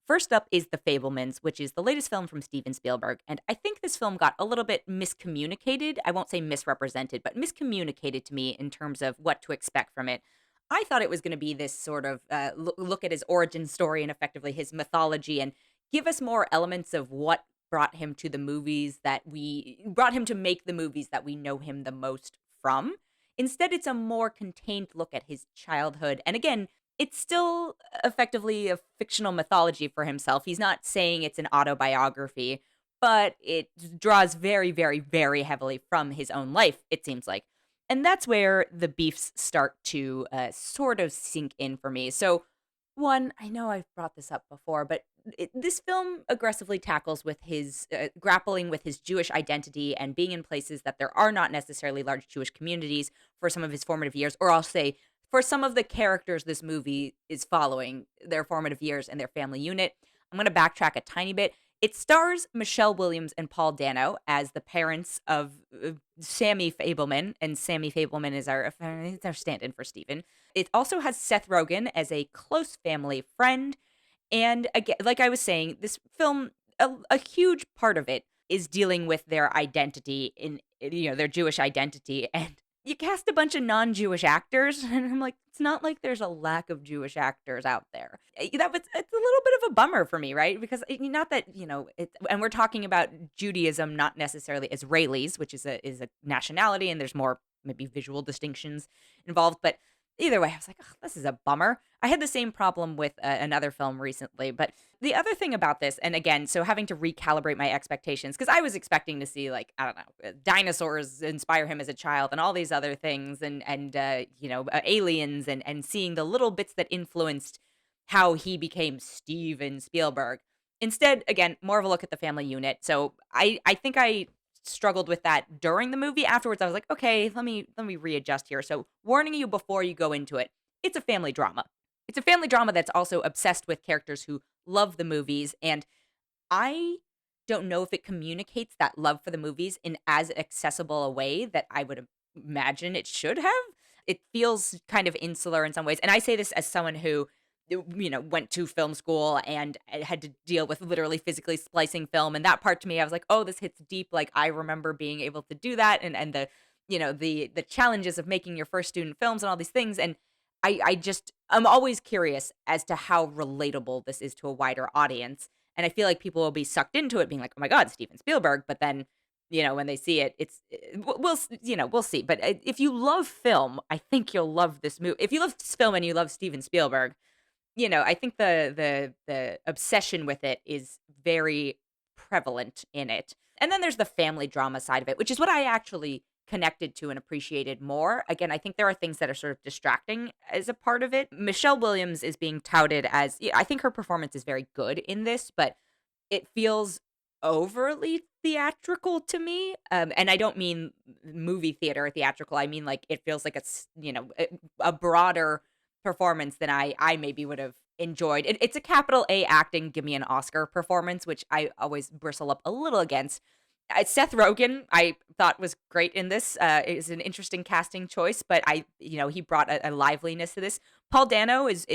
First up is The Fabelmans, which is the latest film from Steven Spielberg. And I think this film got a little bit miscommunicated. I won't say misrepresented, but miscommunicated to me in terms of what to expect from it. I thought it was going to be this sort of look at his origin story and effectively his mythology and give us more elements of what brought him to the movies that we brought him to make the movies that we know him the most from. Instead, it's a more contained look at his childhood. And again, it's still effectively a fictional mythology for himself. He's not saying it's an autobiography, but it draws very, very, very heavily from his own life, it seems like. And that's where the beefs start to sort of sink in for me. So, one, I know I've brought this up before, but this film aggressively tackles with his grappling with his Jewish identity and being in places that there are not necessarily large Jewish communities for some of his formative years, or I'll say for some of the characters this movie is following their formative years and their family unit. I'm going to backtrack a tiny bit. It stars Michelle Williams and Paul Dano as the parents of Sammy Fabelman, and Sammy Fabelman is our stand-in for Steven. It also has Seth Rogen as a close family friend. And again, like I was saying, this film, a huge part of it is dealing with their identity their Jewish identity. And you cast a bunch of non-Jewish actors, and I'm like, it's not like there's a lack of Jewish actors out there. It's a little bit of a bummer for me, right? Because not that and we're talking about Judaism, not necessarily Israelis, which is a nationality, and there's more maybe visual distinctions involved. But either way, I was like, oh, this is a bummer. I had the same problem with another film recently. But the other thing about this, and again, so having to recalibrate my expectations, because I was expecting to see, like, I don't know, dinosaurs inspire him as a child and all these other things, and aliens, and seeing the little bits that influenced how he became Steven Spielberg. Instead, again, more of a look at the family unit. So I think I struggled with that during the movie. Afterwards, I was like, okay, let me readjust here. So, warning you before you go into it, it's a family drama. It's a family drama that's also obsessed with characters who love the movies, and I don't know if it communicates that love for the movies in as accessible a way that I would imagine it should have. It feels kind of insular in some ways, and I say this as someone who went to film school and had to deal with literally physically splicing film. And that part to me, I was like, oh, this hits deep. Like, I remember being able to do that, and the challenges of making your first student films and all these things. And I'm always curious as to how relatable this is to a wider audience. And I feel like people will be sucked into it being like, oh my God, Steven Spielberg. But then, when they see it, we'll see. But if you love film, I think you'll love this movie. If you love film and you love Steven Spielberg, I think the obsession with it is very prevalent in it. And then there's the family drama side of it, which is what I actually connected to and appreciated more. Again, I think there are things that are sort of distracting as a part of it. Michelle Williams is being touted as, I think her performance is very good in this, but it feels overly theatrical to me. And I don't mean movie theater theatrical. I mean, like, it feels like it's, a broader performance than I maybe would have enjoyed. It's a capital A acting, give me an Oscar performance, which I always bristle up a little against. Seth Rogen, I thought was great in this. Is an interesting casting choice, but he brought a liveliness to this. Paul Dano is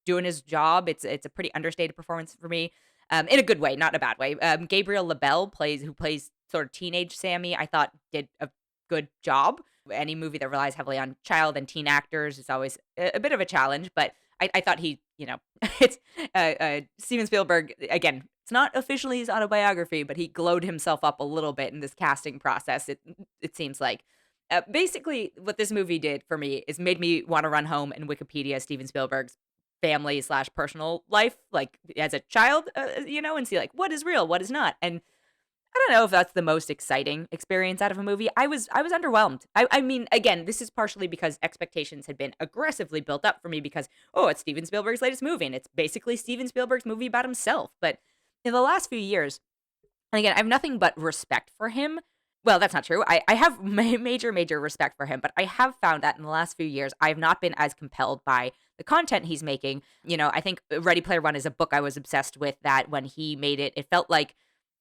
doing his job. It's a pretty understated performance for me, in a good way, not in a bad way. Gabriel LaBelle who plays sort of teenage Sammy, I thought did a good job. Any movie that relies heavily on child and teen actors is always a bit of a challenge, but I thought he, it's Steven Spielberg, again, it's not officially his autobiography, but he glowed himself up a little bit in this casting process, it seems like. Basically, what this movie did for me is made me want to run home and Wikipedia Steven Spielberg's family/personal life, like, as a child, and see, like, what is real, what is not. And I don't know if that's the most exciting experience out of a movie. I was underwhelmed. I mean, again, this is partially because expectations had been aggressively built up for me because, oh, it's Steven Spielberg's latest movie, and it's basically Steven Spielberg's movie about himself. But in the last few years, and again, I have nothing but respect for him. Well, that's not true. I have major respect for him, but I have found that in the last few years, I have not been as compelled by the content he's making. I think Ready Player One is a book I was obsessed with, that when he made it, it felt like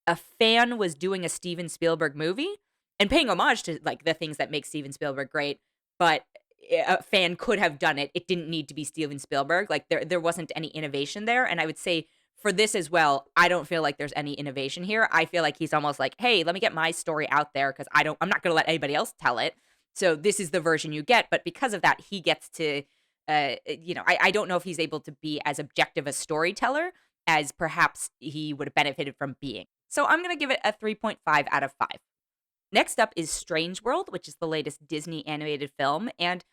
a fan was doing a Steven Spielberg movie and paying homage to, like, the things that make Steven Spielberg great, but a fan could have done it. It didn't need to be Steven Spielberg. Like, there wasn't any innovation there. And I would say for this as well, I don't feel like there's any innovation here. I feel like he's almost like, hey, let me get my story out there because I'm not going to let anybody else tell it. So this is the version you get. But because of that, he gets to, I don't know if he's able to be as objective a storyteller as perhaps he would have benefited from being. So I'm going to give it a 3.5 out of 5. Next up is Strange World, which is the latest Disney animated film. And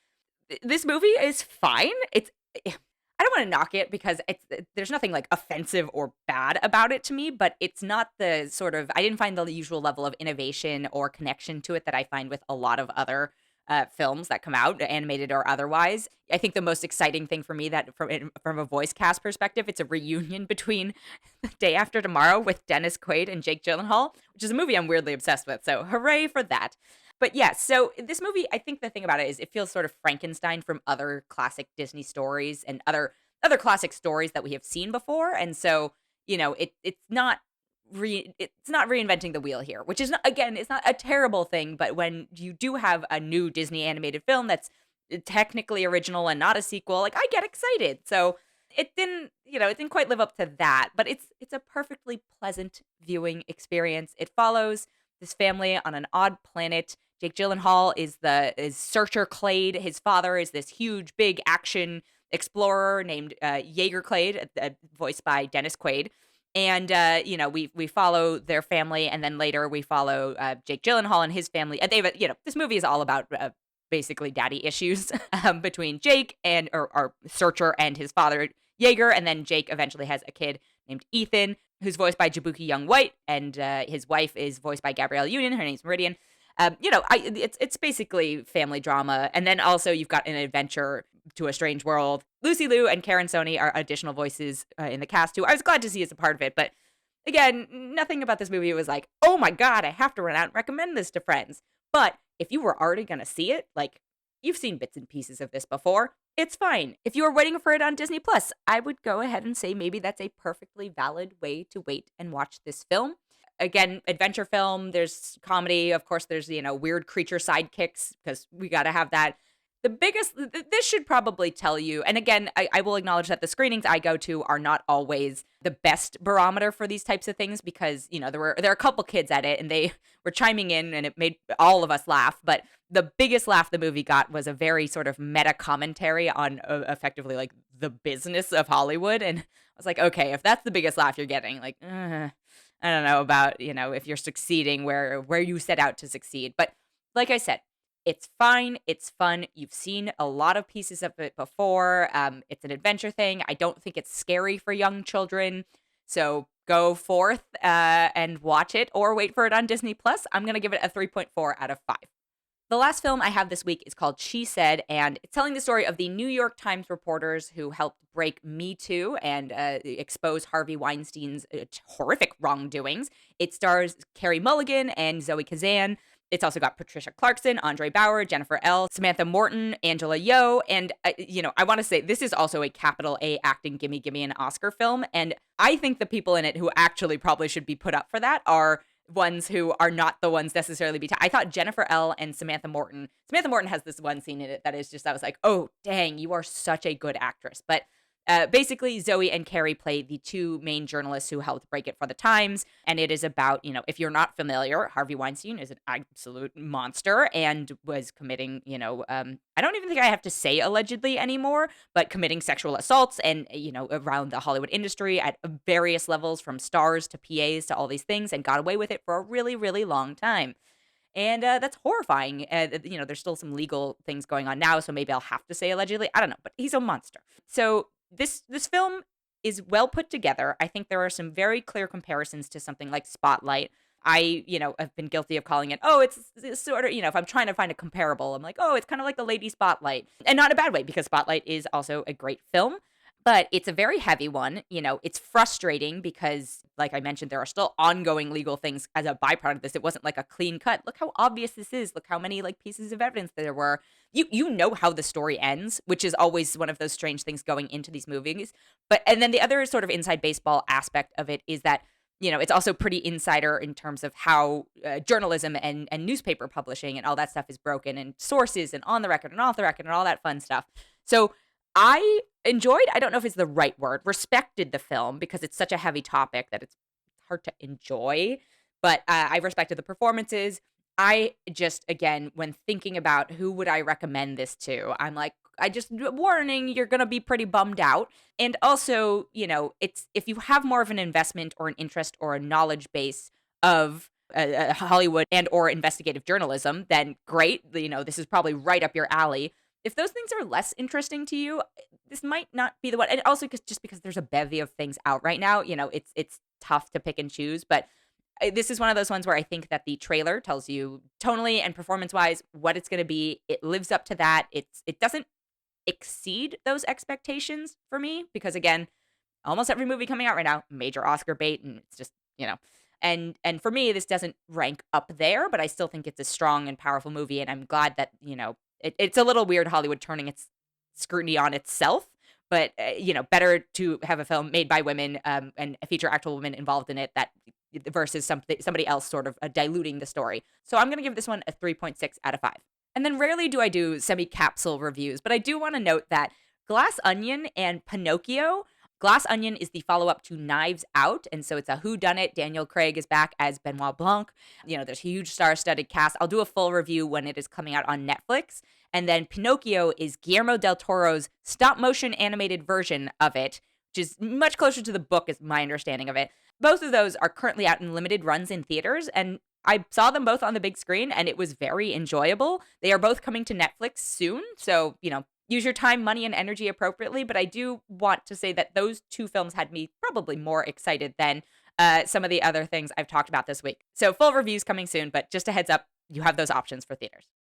this movie is fine. I don't want to knock it because there's nothing like offensive or bad about it to me, but it's not the sort of, I didn't find the usual level of innovation or connection to it that I find with a lot of other films that come out, animated or otherwise. I think the most exciting thing for me that from a voice cast perspective, it's a reunion between Day After Tomorrow with Dennis Quaid and Jake Gyllenhaal, which is a movie I'm weirdly obsessed with. So hooray for that. But yeah, so this movie, I think the thing about it is it feels sort of Frankenstein from other classic Disney stories and other classic stories that we have seen before. And so, it's not reinventing the wheel here, which is not, again, it's not a terrible thing, but when you do have a new Disney animated film that's technically original and not a sequel, like I get excited. So it didn't quite live up to that, but it's a perfectly pleasant viewing experience. It follows this family on an odd planet. Jake Gyllenhaal is Searcher Clade. His father is this huge, big action explorer named Jaeger Clade, voiced by Dennis Quaid. And, we follow their family, and then later we follow Jake Gyllenhaal and his family. And they've, this movie is all about basically daddy issues between Jake or Searcher and his father, Jaeger. And then Jake eventually has a kid named Ethan, who's voiced by Jabuki Young White, and his wife is voiced by Gabrielle Union. Her name's Meridian. It's basically family drama. And then also you've got an adventure to a strange world. Lucy Liu and Karen Sony are additional voices in the cast, who I was glad to see as a part of it. But again, nothing about this movie was like, oh my God, I have to run out and recommend this to friends. But if you were already going to see it, like you've seen bits and pieces of this before, it's fine. If you were waiting for it on Disney Plus, I would go ahead and say maybe that's a perfectly valid way to wait and watch this film. Again, adventure film, there's comedy. Of course, there's, weird creature sidekicks because we got to have that. This should probably tell you, and again, I will acknowledge that the screenings I go to are not always the best barometer for these types of things because, there are a couple kids at it and they were chiming in and it made all of us laugh. But the biggest laugh the movie got was a very sort of meta commentary on effectively like the business of Hollywood. And I was like, okay, if that's the biggest laugh you're getting, like, I don't know about, if you're succeeding where you set out to succeed. But like I said, it's fine. It's fun. You've seen a lot of pieces of it before. It's an adventure thing. I don't think it's scary for young children. So go forth and watch it or wait for it on Disney Plus. I'm going to give it a 3.4 out of 5. The last film I have this week is called She Said, and it's telling the story of the New York Times reporters who helped break Me Too and expose Harvey Weinstein's horrific wrongdoings. It stars Carey Mulligan and Zoe Kazan. It's also got Patricia Clarkson, Andre Bauer, Jennifer L., Samantha Morton, Angela Yo, and, I want to say this is also a capital A acting gimme an Oscar film, and I think the people in it who actually probably should be put up for that are ones who are not the ones necessarily I thought Jennifer L. and Samantha Morton has this one scene in it that is just, I was like, oh, dang, you are such a good actress, but basically, Zoe and Carrie play the two main journalists who helped break it for the Times. And it is about, if you're not familiar, Harvey Weinstein is an absolute monster and was committing, I don't even think I have to say allegedly anymore, but committing sexual assaults and, around the Hollywood industry at various levels, from stars to PAs to all these things, and got away with it for a really, really long time. And that's horrifying. There's still some legal things going on now, so maybe I'll have to say allegedly. I don't know, but he's a monster. So this film is well put together. I think there are some very clear comparisons to something like Spotlight. I, have been guilty of calling it, it's sort of, if I'm trying to find a comparable, I'm like, it's kind of like the Lady Spotlight. And not in a bad way, because Spotlight is also a great film. But it's a very heavy one. It's frustrating because, like I mentioned, there are still ongoing legal things as a byproduct of this. It wasn't like a clean cut. Look how obvious this is. Look how many pieces of evidence there were. You know how the story ends, which is always one of those strange things going into these movies. And then the other sort of inside baseball aspect of it is that, it's also pretty insider in terms of how journalism and newspaper publishing and all that stuff is broken, and sources and on the record and off the record and all that fun stuff. So I enjoyed, I don't know if it's the right word, respected the film because it's such a heavy topic that it's hard to enjoy, but I respected the performances. I just, again, when thinking about who would I recommend this to, I'm like, I just, warning, you're going to be pretty bummed out. And also, it's, if you have more of an investment or an interest or a knowledge base of Hollywood and or investigative journalism, then great. This is probably right up your alley. If those things are less interesting to you, this might not be the one. And also just because there's a bevy of things out right now, it's tough to pick and choose. But this is one of those ones where I think that the trailer tells you tonally and performance wise what it's going to be. It lives up to that. It doesn't exceed those expectations for me because, again, almost every movie coming out right now, major Oscar bait, and it's just, and for me, this doesn't rank up there, but I still think it's a strong and powerful movie, and I'm glad that, it's a little weird Hollywood turning its scrutiny on itself, but, better to have a film made by women, and feature actual women involved in it that versus somebody else sort of diluting the story. So I'm going to give this one a 3.6 out of 5. And then rarely do I do semi-capsule reviews, but I do want to note that Glass Onion and Pinocchio. Glass Onion is the follow-up to Knives Out, and so it's a whodunit. Daniel Craig is back as Benoit Blanc. There's a huge star-studded cast. I'll do a full review when it is coming out on Netflix. And then Pinocchio is Guillermo del Toro's stop-motion animated version of it, which is much closer to the book is my understanding of it. Both of those are currently out in limited runs in theaters, and I saw them both on the big screen, and it was very enjoyable. They are both coming to Netflix soon, so, use your time, money, and energy appropriately. But I do want to say that those two films had me probably more excited than some of the other things I've talked about this week. So full reviews coming soon, but just a heads up, you have those options for theaters.